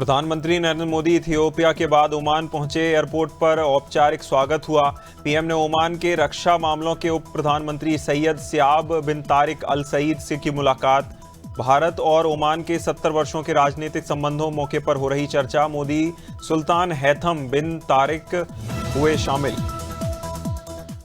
प्रधानमंत्री नरेंद्र मोदी इथियोपिया के बाद ओमान पहुंचे। एयरपोर्ट पर औपचारिक स्वागत हुआ। पीएम ने ओमान के रक्षा मामलों के उप प्रधानमंत्री सैयद सियाब बिन तारिक अल सईद से की मुलाकात। भारत और ओमान के 70 वर्षों के राजनीतिक संबंधों मौके पर हो रही चर्चा। मोदी सुल्तान हैथम बिन तारिक हुए शामिल।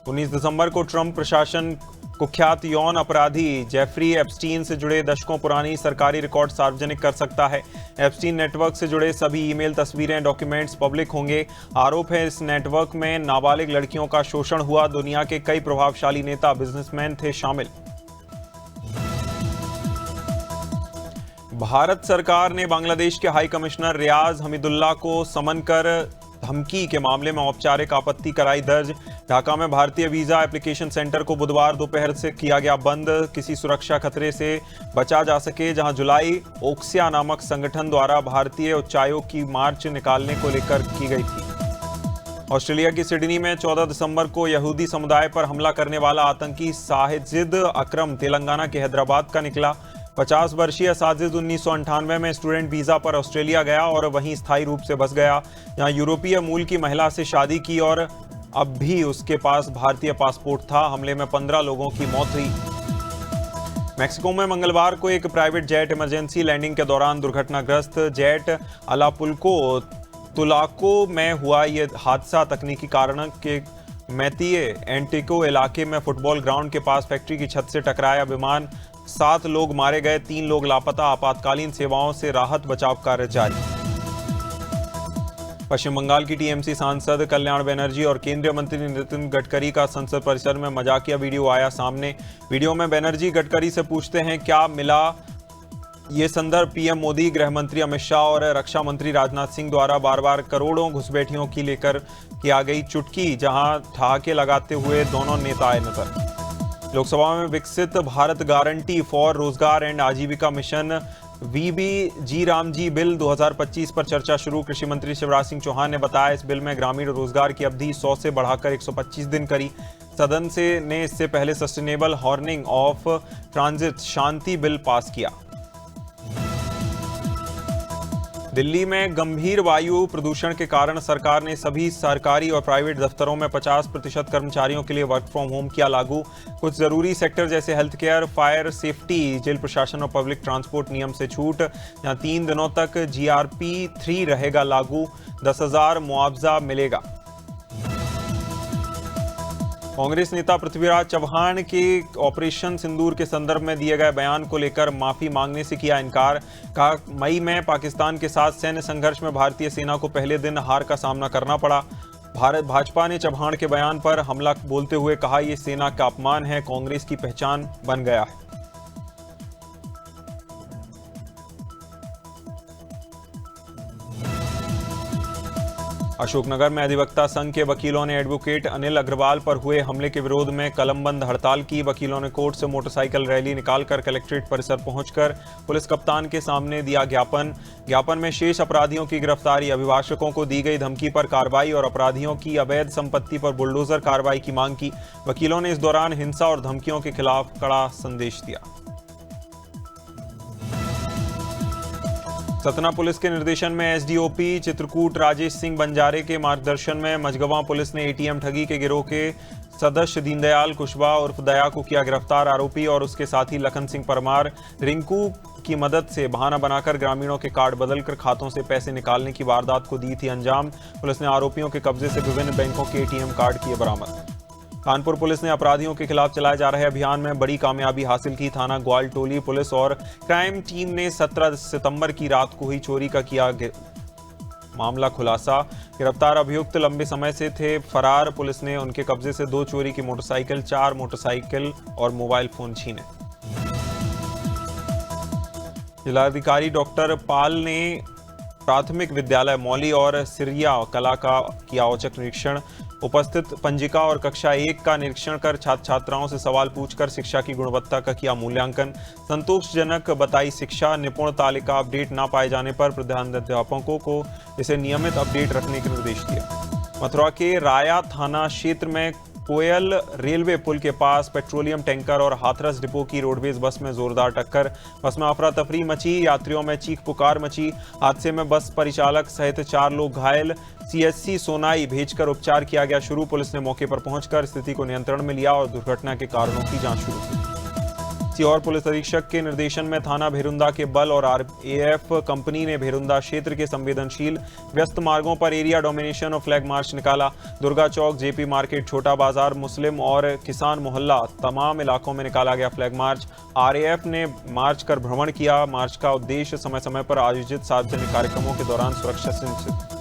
19 दिसंबर को ट्रंप प्रशासन कुख्यात यौन अपराधी जेफरी एप्स्टीन से जुड़े दशकों पुरानी सरकारी रिकॉर्ड सार्वजनिक कर सकता है। एप्स्टीन नेटवर्क से जुड़े सभी ईमेल, तस्वीरें, डॉक्यूमेंट्स पब्लिक होंगे। आरोप है इस नेटवर्क में नाबालिग लड़कियों का शोषण हुआ। दुनिया के कई प्रभावशाली नेता, बिजनेसमैन थे शामिल। भारत सरकार ने बांग्लादेश के हाई कमिश्नर रियाज हमीदुल्लाह को समन कर धमकी के मामले में औपचारिक आपत्ति कराई दर्ज। ढाका में भारतीय वीजा एप्लीकेशन सेंटर को बुधवार दोपहर से किया गया बंद, किसी सुरक्षा खतरे से बचा जा सके। जहां जुलाई ओक्सिया नामक संगठन द्वारा भारतीय उच्चायोग की मार्च निकालने को लेकर की गई थी। ऑस्ट्रेलिया की सिडनी में 14 दिसंबर को यहूदी समुदाय पर हमला करने वाला आतंकी साजिद अकरम तेलंगाना के हैदराबाद का निकला। 50 वर्षीय साजिद 1998 में स्टूडेंट वीजा पर ऑस्ट्रेलिया गया और वहीं स्थायी रूप से बस गया। यहाँ यूरोपीय मूल की महिला से शादी की और अब भी उसके पास भारतीय पासपोर्ट था। हमले में 15 लोगों की मौत हुई। मैक्सिको में मंगलवार को एक प्राइवेट जेट इमरजेंसी लैंडिंग के दौरान दुर्घटनाग्रस्त। जेट अलापुल्को तुलाको में हुआ ये हादसा तकनीकी कारण के मैतिए एंटिको इलाके में फुटबॉल ग्राउंड के पास फैक्ट्री की छत से टकराया। विमान 7 लोग मारे गए, 3 लोग लापता। आपातकालीन सेवाओं से राहत बचाव कार्य जारी। पश्चिम बंगाल की टीएमसी सांसद कल्याण बनर्जी और केंद्रीय मंत्री नितिन गडकरी का संसद परिसर में मजाकिया वीडियो आया सामने। वीडियो में बनर्जी गडकरी से पूछते हैं क्या मिला। ये संदर्भ पीएम मोदी, गृह मंत्री अमित शाह और रक्षा मंत्री राजनाथ सिंह द्वारा बार बार करोड़ों घुसपैठियों की लेकर किया गई चुटकी, जहां ठहाके लगाते हुए दोनों नेता आए नजर। लोकसभा में विकसित भारत गारंटी फॉर रोजगार एंड आजीविका मिशन VBG रामजी बिल 2025 पर चर्चा शुरू। कृषि मंत्री शिवराज सिंह चौहान ने बताया इस बिल में ग्रामीण रोजगार की अवधि 100 से बढ़ाकर 125 दिन करी। सदन ने इससे पहले sustainable horning of transit Shanti bill pass किया। दिल्ली में गंभीर वायु प्रदूषण के कारण सरकार ने सभी सरकारी और प्राइवेट दफ्तरों में 50% कर्मचारियों के लिए वर्क फ्रॉम होम किया लागू। कुछ जरूरी सेक्टर जैसे हेल्थ केयर, फायर सेफ्टी, जेल प्रशासन और पब्लिक ट्रांसपोर्ट नियम से छूट। यहां 3 दिनों तक GRP 3 रहेगा लागू। 10,000 मुआवजा मिलेगा। कांग्रेस नेता पृथ्वीराज चव्हाण के ऑपरेशन सिंदूर के संदर्भ में दिए गए बयान को लेकर माफी मांगने से किया इनकार। कहा मई में पाकिस्तान के साथ सैन्य संघर्ष में भारतीय सेना को पहले दिन हार का सामना करना पड़ा। भाजपा ने चव्हाण के बयान पर हमला बोलते हुए कहा यह सेना का अपमान है, कांग्रेस की पहचान बन गया है। अशोकनगर में अधिवक्ता संघ के वकीलों ने एडवोकेट अनिल अग्रवाल पर हुए हमले के विरोध में कलमबंद हड़ताल की। वकीलों ने कोर्ट से मोटरसाइकिल रैली निकालकर कलेक्ट्रेट परिसर पहुंचकर पुलिस कप्तान के सामने दिया ज्ञापन में शेष अपराधियों की गिरफ्तारी, अभिभाषकों को दी गई धमकी पर कार्रवाई और अपराधियों की अवैध संपत्ति पर बुलडोजर कार्रवाई की मांग की। वकीलों ने इस दौरान हिंसा और धमकियों के खिलाफ कड़ा संदेश दिया। सतना पुलिस के निर्देशन में एसडीओपी चित्रकूट राजेश सिंह बंजारे के मार्गदर्शन में मझगवां पुलिस ने एटीएम ठगी के गिरोह के सदस्य दीनदयाल कुशवाहा उर्फ दया को किया गिरफ्तार। आरोपी और उसके साथी लखन सिंह परमार रिंकू की मदद से बहाना बनाकर ग्रामीणों के कार्ड बदलकर खातों से पैसे निकालने की वारदात को दी थी अंजाम। पुलिस ने आरोपियों के कब्जे से विभिन्न बैंकों के एटीएम कार्ड किए बरामद। कानपुर पुलिस ने अपराधियों के खिलाफ चलाए जा रहे अभियान में बड़ी कामयाबी हासिल की। थाना ग्वालटोली पुलिस और क्राइम टीम ने 17 सितंबर की रात को हुई चोरी का किया मामला खुलासा। गिरफ्तार अभियुक्त लंबे समय से थे फरार। पुलिस ने उनके कब्जे से 2 चोरी की मोटरसाइकिल, 4 मोटरसाइकिल और मोबाइल फोन छीने। जिलाधिकारी डॉक्टर पाल ने प्राथमिक विद्यालय मौली और सिरिया कला का किया औचक निरीक्षण। उपस्थित पंजिका और कक्षा 1 का निरीक्षण कर छात्र छात्राओं से सवाल पूछकर शिक्षा की गुणवत्ता का किया मूल्यांकन। संतोषजनक बताई शिक्षा। निपुण तालिका अपडेट न पाए जाने पर प्रधानाध्यापकों को इसे नियमित अपडेट रखने के निर्देश दिए। मथुरा के राया थाना क्षेत्र में कोयल रेलवे पुल के पास पेट्रोलियम टैंकर और हाथरस डिपो की रोडवेज बस में जोरदार टक्कर। बस में अफरा तफरी मची, यात्रियों में चीख पुकार मची। हादसे में बस परिचालक सहित 4 लोग घायल। सीएचसी सोनाई भेजकर उपचार किया गया शुरू। पुलिस ने मौके पर पहुंचकर स्थिति को नियंत्रण में लिया और दुर्घटना के कारणों की जांच शुरू की। सीहोर पुलिस अधीक्षक के निर्देशन में थाना भेरुंदा के बल और आरएएफ कंपनी ने भेरुंदा क्षेत्र के संवेदनशील व्यस्त मार्गों पर एरिया डोमिनेशन और फ्लैग मार्च निकाला। दुर्गा चौक, जेपी मार्केट, छोटा बाजार, मुस्लिम और किसान मोहल्ला तमाम इलाकों में निकाला गया फ्लैग मार्च। आरएएफ ने मार्च कर भ्रमण किया। मार्च का उद्देश्य समय समय पर आयोजित सार्वजनिक कार्यक्रमों के दौरान सुरक्षा सुनिश्चित।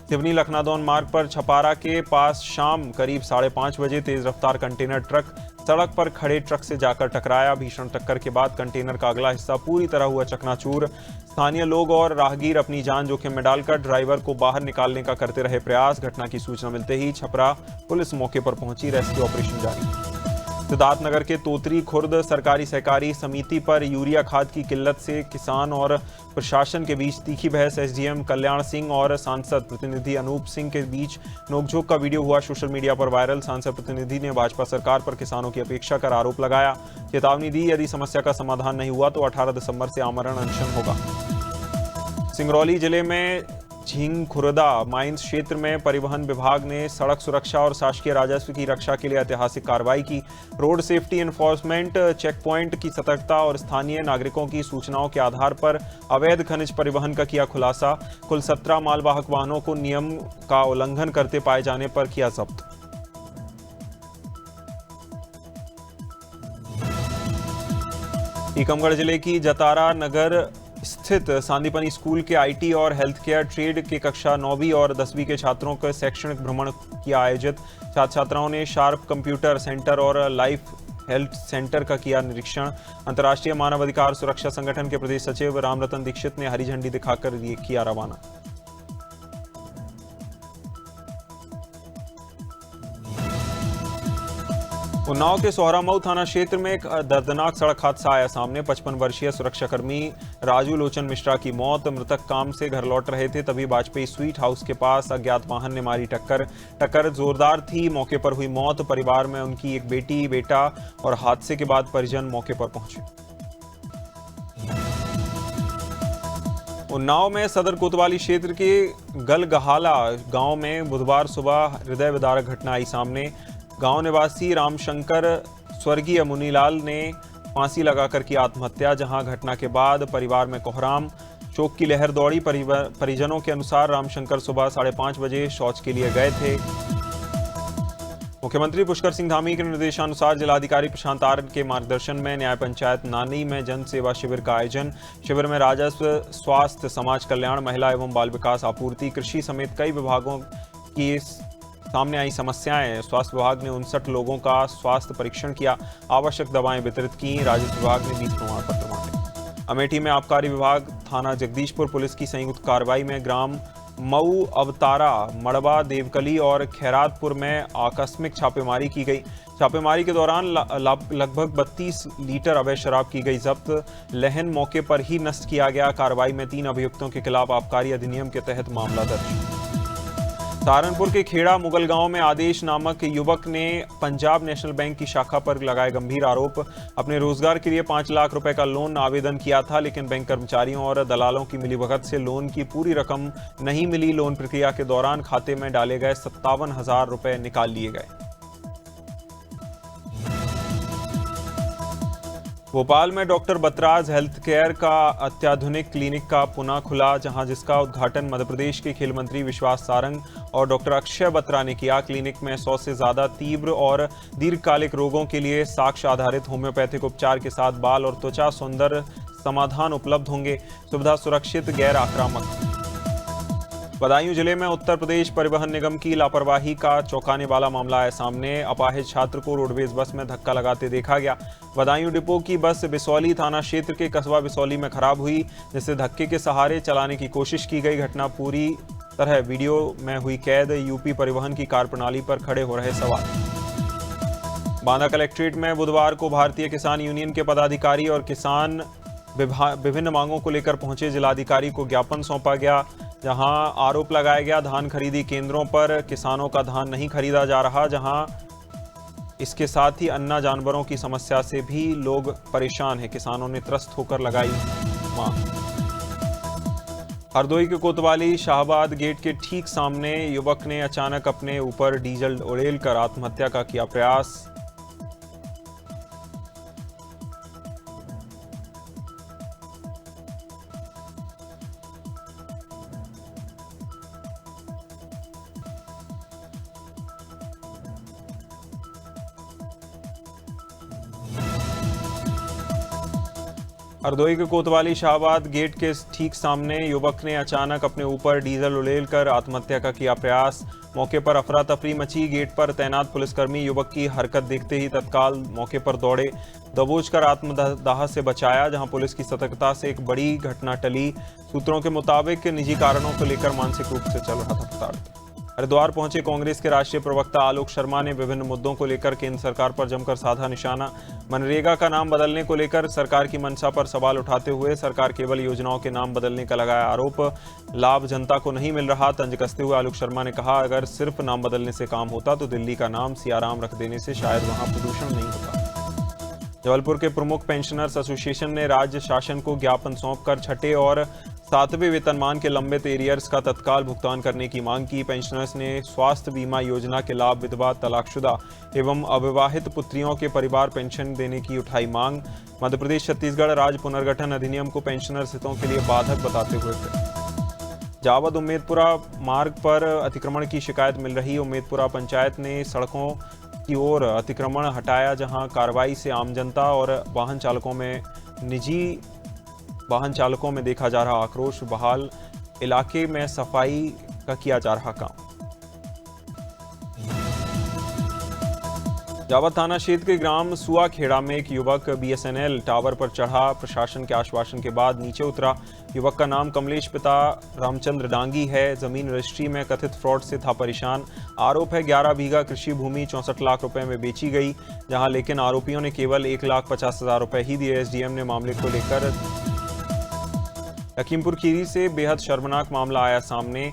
सिवनी लखनादौन मार्ग पर छपारा के पास शाम करीब 5:30 बजे तेज रफ्तार कंटेनर ट्रक सड़क पर खड़े ट्रक से जाकर टकराया। भीषण टक्कर के बाद कंटेनर का अगला हिस्सा पूरी तरह हुआ चकनाचूर। स्थानीय लोग और राहगीर अपनी जान जोखिम में डालकर ड्राइवर को बाहर निकालने का करते रहे प्रयास। घटना की सूचना मिलते ही छपरा पुलिस मौके पर पहुंची। रेस्क्यू ऑपरेशन जारी। सिद्धार्थनगर के तोतरी खुर्द सरकारी सहकारी समिति पर यूरिया खाद की किल्लत से किसान और प्रशासन के बीच तीखी बहस। एसडीएम कल्याण सिंह और सांसद प्रतिनिधि अनूप सिंह के बीच नोकझोंक का वीडियो हुआ सोशल मीडिया पर वायरल। सांसद प्रतिनिधि ने भाजपा सरकार पर किसानों की अपेक्षा कर आरोप लगाया। चेतावनी दी, यदि समस्या का समाधान नहीं हुआ तो 18 दिसंबर से आमरण अनशन होगा। सिंगरौली जिले में झींगखुर्दा माइंस क्षेत्र में परिवहन विभाग ने सड़क सुरक्षा और शासकीय राजस्व की रक्षा के लिए ऐतिहासिक कार्रवाई की। Road safety enforcement check point की सतर्कता और स्थानीय नागरिकों की सूचनाओं के आधार पर अवैध खनिज परिवहन का किया खुलासा। कुल 17 मालवाहक वाहनों को नियम का उल्लंघन करते पाए जाने पर किया जब्त। टीकमगढ़ जिले की जतारा नगर स्थित सांदीपनी स्कूल के आईटी और हेल्थ केयर ट्रेड के कक्षा 9वीं और 10वीं के छात्रों का शैक्षणिक भ्रमण किया आयोजित। छात्र छात्राओं ने शार्प कंप्यूटर सेंटर और लाइफ हेल्थ सेंटर का किया निरीक्षण। अंतर्राष्ट्रीय मानव अधिकार सुरक्षा संगठन के प्रदेश सचिव रामरतन दीक्षित ने हरी झंडी दिखाकर ये किया रवाना। उन्नाव के सोहरामऊ थाना क्षेत्र में एक दर्दनाक सड़क हादसा आया सामने। 55 वर्षीय सुरक्षाकर्मी राजू लोचन मिश्रा की मौत। मृतक काम से घर लौट रहे थे, तभी वाजपेयी स्वीट हाउस के पास अज्ञात वाहन ने मारी टक्कर। टक्कर जोरदार थी, मौके पर हुई मौत। परिवार में उनकी एक बेटी, बेटा और हादसे के बाद परिजन मौके पर पहुंचे। उन्नाव में सदर कोतवाली क्षेत्र के गलगहाला गांव में बुधवार सुबह हृदय विदारक घटना आई सामने। गांव निवासी रामशंकर स्वर्गीय मुनीलाल ने फांसी लगाकर की आत्महत्या। जहां घटना के बाद परिवार में कोहराम, शोक की लहर दौड़ी। परिजनों के अनुसार रामशंकर सुबह 5:30 बजे शौच के लिए गए थे। मुख्यमंत्री पुष्कर सिंह धामी के निर्देशानुसार जिलाधिकारी प्रशांत आर्य के मार्गदर्शन में न्याय पंचायत नानी में जन सेवा शिविर का आयोजन। शिविर में राजस्व, स्वास्थ्य, समाज कल्याण, महिला एवं बाल विकास, आपूर्ति, कृषि समेत कई विभागों की सामने आई समस्याएं। स्वास्थ्य विभाग ने 59 लोगों का स्वास्थ्य परीक्षण किया, आवश्यक दवाएं वितरित की। राजस्व विभाग ने 20 प्रमाण पत्र बांटे। अमेठी में आबकारी विभाग, थाना जगदीशपुर पुलिस की संयुक्त कार्रवाई में ग्राम मऊ, अवतारा, मड़वा, देवकली और खैरातपुर में आकस्मिक छापेमारी की गई। छापेमारी के दौरान लगभग 32 लीटर अवैध शराब की गई जब्त। लहन मौके पर ही नष्ट किया गया। कार्रवाई में 3 अभियुक्तों के खिलाफ आबकारी अधिनियम के तहत मामला दर्ज। सहारनपुर के खेड़ा मुगल गांव में आदेश नामक युवक ने पंजाब नेशनल बैंक की शाखा पर लगाए गंभीर आरोप। अपने रोजगार के लिए 5 लाख रुपए का लोन आवेदन किया था, लेकिन बैंक कर्मचारियों और दलालों की मिलीभगत से लोन की पूरी रकम नहीं मिली। लोन प्रक्रिया के दौरान खाते में डाले गए 57,000 रुपए निकाल लिए गए। भोपाल में डॉक्टर बतराज हेल्थ केयर का अत्याधुनिक क्लिनिक का पुनः खुला, जहां जिसका उद्घाटन मध्य प्रदेश के खेल मंत्री विश्वास सारंग और डॉक्टर अक्षय बत्रा ने किया। क्लिनिक में 100 से ज्यादा तीव्र और दीर्घकालिक रोगों के लिए साक्ष्य आधारित होम्योपैथिक उपचार के साथ बाल और त्वचा सौंदर्य समाधान उपलब्ध होंगे। सुविधा सुरक्षित, गैर आक्रामक। बदायूं जिले में उत्तर प्रदेश परिवहन निगम की लापरवाही का चौंकाने वाला मामला आया सामने। अपाहिज छात्र को रोडवेज बस में धक्का लगाते देखा गया। बदायूं डिपो की बस बिसौली थाना क्षेत्र के कस्बा बिसौली में खराब हुई, जिसे धक्के के सहारे चलाने की कोशिश की गई। घटना पूरी तरह वीडियो में हुई कैद। यूपी परिवहन की कार्यप्रणाली पर खड़े हो रहे सवाल। बांदा कलेक्ट्रेट में बुधवार को भारतीय किसान यूनियन के पदाधिकारी और किसान विभिन्न मांगों को लेकर पहुंचे। जिलाधिकारी को ज्ञापन सौंपा गया, जहां आरोप लगाया गया धान खरीदी केंद्रों पर किसानों का धान नहीं खरीदा जा रहा, जहां इसके साथ ही अन्ना जानवरों की समस्या से भी लोग परेशान हैं। किसानों ने त्रस्त होकर लगाई मांग। हरदोई के कोतवाली शाहबाद गेट के ठीक सामने युवक ने अचानक अपने ऊपर डीजल उड़ेलकर आत्महत्या का किया प्रयास। हरदोई के कोतवाली शाहबाद गेट के ठीक सामने युवक ने अचानक अपने ऊपर डीजल उड़ेलकर आत्महत्या का किया प्रयास। मौके पर अफरा तफरी मची। गेट पर तैनात पुलिसकर्मी युवक की हरकत देखते ही तत्काल मौके पर दौड़े, दबोचकर आत्मदाह से बचाया, जहां पुलिस की सतर्कता से एक बड़ी घटना टली। सूत्रों के मुताबिक निजी कारणों को लेकर मानसिक रूप से चल रहा था प्रताड़ित। हरिद्वार पहुंचे कांग्रेस के राष्ट्रीय प्रवक्ता आलोक शर्मा ने विभिन्न मुद्दों को लेकर केंद्र सरकार पर जमकर साधा निशाना। मनरेगा का नाम बदलने को लेकर सरकार की मंशा पर सवाल उठाते हुए सरकार केवल योजनाओं के नाम बदलने का लगाया आरोप। लाभ जनता को नहीं मिल रहा। तंज कसते हुए आलोक शर्मा ने कहा, अगर सिर्फ नाम बदलने से काम होता तो दिल्ली का नाम सियाराम रख देने से शायद वहां प्रदूषण नहीं होता। जबलपुर के प्रमुख पेंशनर्स एसोसिएशन ने राज्य शासन को ज्ञापन सौंपकर छठे और 7वें वेतनमान के लंबित एरियर्स का तत्काल भुगतान करने की मांग की। पेंशनर्स ने स्वास्थ्य बीमा योजना के लाभ विधवा, तलाकशुदा एवं अविवाहित पुत्रियों के परिवार पेंशन देने की उठाई मांग। मध्य प्रदेश छत्तीसगढ़ राज्य पुनर्गठन अधिनियम को पेंशनर्स हितों के लिए बाधक बताते हुए जावद उम्मेदपुरा मार्ग पर अतिक्रमण की शिकायत मिल रही। उम्मेदपुरा पंचायत ने सड़कों की ओर अतिक्रमण हटाया, जहां कार्रवाई से आम जनता और निजी वाहन चालकों में देखा जा रहा आक्रोश। बहाल इलाके में सफाई का किया जा रहा काम। जावद थाना क्षेत्र के ग्राम सुआखेड़ा में एक युवक बीएसएनएल टावर पर चढ़ा। प्रशासन के आश्वासन के बाद नीचे उतरा। युवक का नाम कमलेश, पिता रामचंद्र डांगी है। जमीन रजिस्ट्री में कथित फ्रॉड से था परेशान। आरोप है 11 बीघा कृषि भूमि 64 लाख रुपए में बेची गई, जहां लेकिन आरोपियों ने केवल 1,50,000 रुपए ही दिए। एसडीएम ने मामले को लेकर लखीमपुर खीरी से बेहद शर्मनाक मामला आया सामने।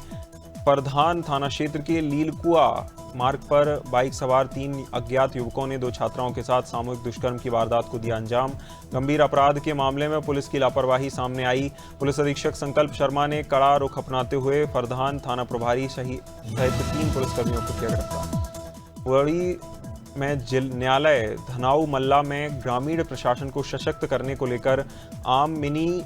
प्रधान थाना क्षेत्र के लीलकुआ मार्ग पर बाइक सवार 3 अज्ञात युवकों ने 2 छात्राओं के साथ सामूहिक दुष्कर्म की वारदात को दिया अंजाम। गंभीर अपराध के मामले में पुलिस की लापरवाही सामने आई। पुलिस अधीक्षक संकल्प शर्मा ने कड़ा रुख अपनाते हुए प्रधान थाना प्रभारी सहित 3 पुलिसकर्मियों को किया गिरफ्तार। वड़ी में न्यायालय धनाऊ मल्ला में ग्रामीण प्रशासन को सशक्त करने को लेकर आम मिनी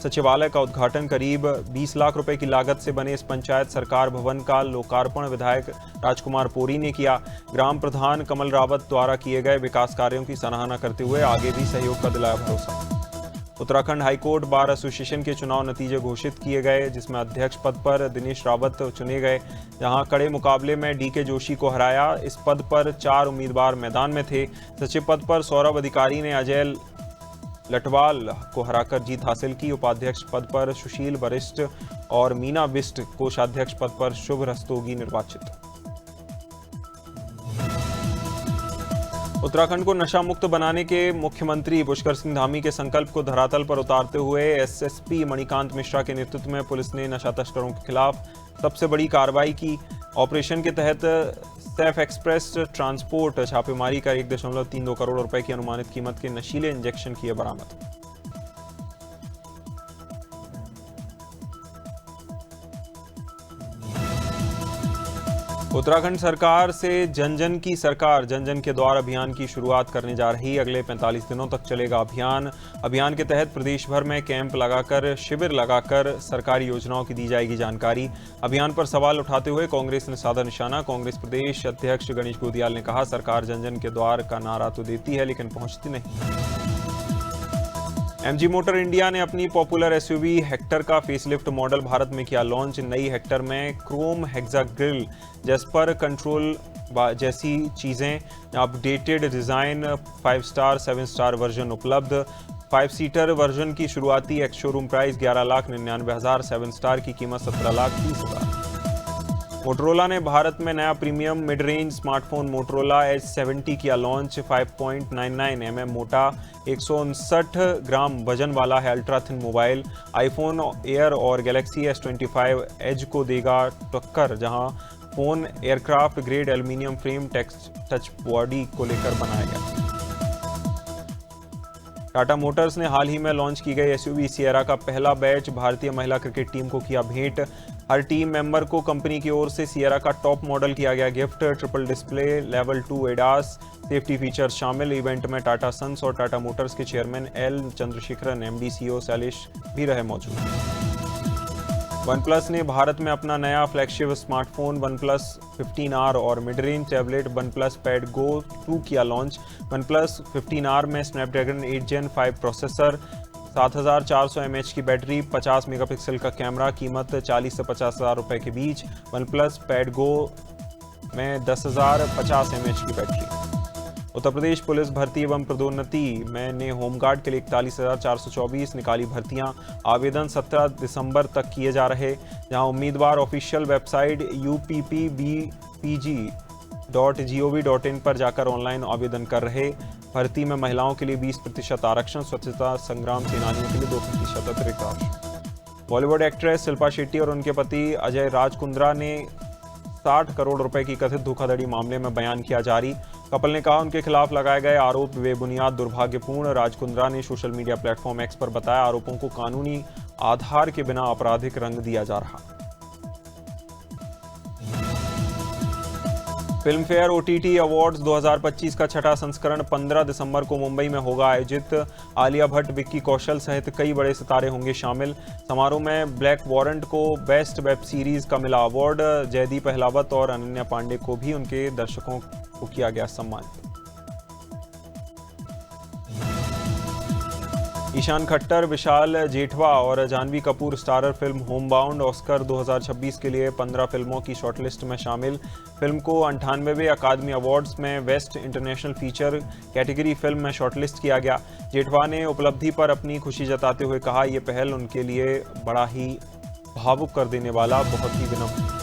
सचिवालय का उद्घाटन। करीब 20 लाख रुपए की लागत से बने इस पंचायत सरकार भवन का लोकार्पण विधायक राजकुमार पोरी ने किया। ग्राम प्रधान कमल रावत द्वारा किए गए विकास कार्यों की सराहना करते हुए आगे भी सहयोग का दिलाया भरोसा। उत्तराखंड हाईकोर्ट बार एसोसिएशन के चुनाव नतीजे घोषित किए गए, जिसमें अध्यक्ष पद पर दिनेश रावत चुने गए, जहां कड़े मुकाबले में डीके जोशी को हराया। इस पद पर 4 उम्मीदवार मैदान में थे। सचिव पद पर सौरभ अधिकारी ने अजय लटवाल को हराकर जीत हासिल की। उपाध्यक्ष पद पर सुशील वरिष्ठ और मीना बिष्ट, कोषाध्यक्ष पद पर शुभ रस्तोगी निर्वाचित। उत्तराखंड को नशा मुक्त बनाने के मुख्यमंत्री पुष्कर सिंह धामी के संकल्प को धरातल पर उतारते हुए एसएसपी मणिकांत मिश्रा के नेतृत्व में पुलिस ने नशा तस्करों के खिलाफ सबसे बड़ी कार्रवाई की। ऑपरेशन के तहत सैफ एक्सप्रेस ट्रांसपोर्ट छापेमारी कर 1.32 करोड़ रुपए की अनुमानित कीमत के नशीले इंजेक्शन किए बरामद। उत्तराखंड सरकार से जन जन की सरकार जन जन के द्वार अभियान की शुरुआत करने जा रही। अगले 45 दिनों तक चलेगा अभियान। अभियान के तहत प्रदेश भर में कैंप लगाकर, शिविर लगाकर सरकारी योजनाओं की दी जाएगी जानकारी। अभियान पर सवाल उठाते हुए कांग्रेस ने साधा निशाना। कांग्रेस प्रदेश अध्यक्ष गणेश गोदियाल ने कहा, सरकार जन जन के द्वार का नारा तो देती है लेकिन पहुंचती नहीं। एमजी मोटर इंडिया ने अपनी पॉपुलर एसयूवी हेक्टर का फेसलिफ्ट मॉडल भारत में किया लॉन्च। नई हेक्टर में Chrome hexa grill, Jasper control जैसी चीज़ें, updated design, 5 star 7 star version उपलब्ध। 5 सीटर वर्जन की शुरुआती एक्स शोरूम प्राइस 11,99,000, 7 स्टार की कीमत 17,30,000। मोटरोला ने भारत में नया premium mid range smartphone Motorola H70 किया लॉन्च। 5.99 mm मोटा, 159 ग्राम वजन वाला है ultra thin mobile. IPhone air और गैलेक्सी S25 एज को देगा टक्कर, जहां phone aircraft grade aluminium frame touch body को लेकर बनाया गया। टाटा मोटर्स ने हाल ही में लॉन्च की गई एसयूवी सिएरा का पहला बैच भारतीय महिला क्रिकेट टीम को किया भेंट। हर टीम मेंबर को कंपनी की ओर से सिएरा का टॉप मॉडल किया गया gift. Triple display, level 2 ADAS, safety features शामिल। इवेंट में टाटा सन्स और टाटा मोटर्स के chairman L Chandrasekaran, MD CEO Shailesh भी रहे मौजूद। OnePlus ने भारत में अपना नया फ्लैगशिप स्मार्टफोन OnePlus 15R और mid range tablet OnePlus Pad Go 2 किया लॉन्च। OnePlus 15R में स्नैपड्रैगन 8 Gen 5 प्रोसेसर, 7400 mAh की बैटरी, 50 मेगापिक्सल का कैमरा। कीमत 40 से 50,000 रुपए के बीच। OnePlus Pad Go में 10,050 mAh की बैटरी। उत्तर प्रदेश पुलिस भर्ती एवं पदोन्नति ने होमगार्ड के लिए 41,424 निकाली भर्तियां। आवेदन 17 दिसंबर तक किए जा रहे, जहां उम्मीदवार ऑफिशियल वेबसाइट uppbg.gov.in पर जाकर ऑनलाइन आवेदन कर रहे। भर्ती में महिलाओं के लिए 20% आरक्षण, स्वच्छता संग्राम सेनानियों के लिए 2% अतिरिक्त आरक्षण। बॉलीवुड एक्ट्रेस शिल्पा शेट्टी और उनके पति अजय राज कुंद्रा ने 60 करोड़ रुपए की कथित धोखाधड़ी मामले में बयान किया जारी। कपल ने कहा उनके खिलाफ लगाए गए आरोप बेबुनियाद, दुर्भाग्यपूर्ण। राज कुंद्रा ने सोशल मीडिया प्लेटफॉर्म एक्स पर बताया आरोपों को कानूनी आधार के बिना आपराधिक रंग दिया जा रहा। फिल्म फेयर ओटीटी अवार्ड्स 2025 का छठा संस्करण 15 दिसंबर को मुंबई में होगा आयोजित। आलिया भट्ट, विक्की कौशल सहित कई बड़े सितारे होंगे शामिल। समारोह में ब्लैक वारंट को बेस्ट वेब सीरीज का मिला अवार्ड। जयदीप अहलावत और अनन्या पांडे को भी उनके दर्शकों को किया गया सम्मानित। ईशान खट्टर, विशाल जेठवा और Janhvi Kapoor starrer film Homebound Oscar 2026 के लिए 15 फिल्मों की शॉर्टलिस्ट में शामिल। फिल्म को 98वें अकादमी अवार्ड्स में best international feature category film में शॉर्टलिस्ट किया गया। जेठवा ने उपलब्धि पर अपनी खुशी जताते हुए कहा यह पहल उनके लिए बड़ा ही भावुक कर देने वाला, बहुत ही विनम्र।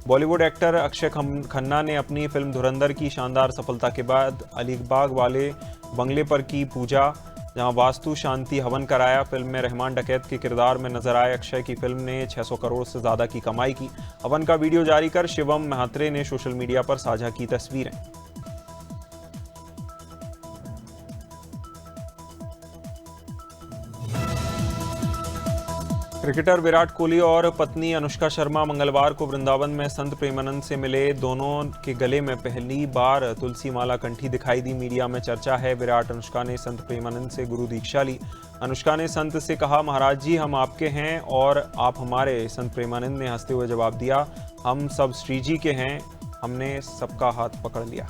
बॉलीवुड एक्टर अक्षय खन्ना ने अपनी फिल्म धुरंधर की शानदार सफलता के बाद अलीबाग वाले बंगले पर की पूजा, जहां वास्तु शांति हवन कराया। फिल्म में रहमान डकैत के किरदार में नजर आए अक्षय की फिल्म ने 600 करोड़ से ज्यादा की कमाई की। हवन का वीडियो जारी कर शिवम महात्रे ने सोशल मीडिया पर साझा की तस्वीरें। क्रिकेटर विराट कोहली और पत्नी अनुष्का शर्मा मंगलवार को वृंदावन में संत प्रेमानंद से मिले। दोनों के गले में पहली बार तुलसी माला कंठी दिखाई दी। मीडिया में चर्चा है विराट अनुष्का ने संत प्रेमानंद से गुरु दीक्षा ली। अनुष्का ने संत से कहा महाराज जी हम आपके हैं और आप हमारे। संत प्रेमानंद ने हंसते हुए जवाब दिया हम सब श्री जी के हैं, हमने सबका हाथ पकड़ लिया।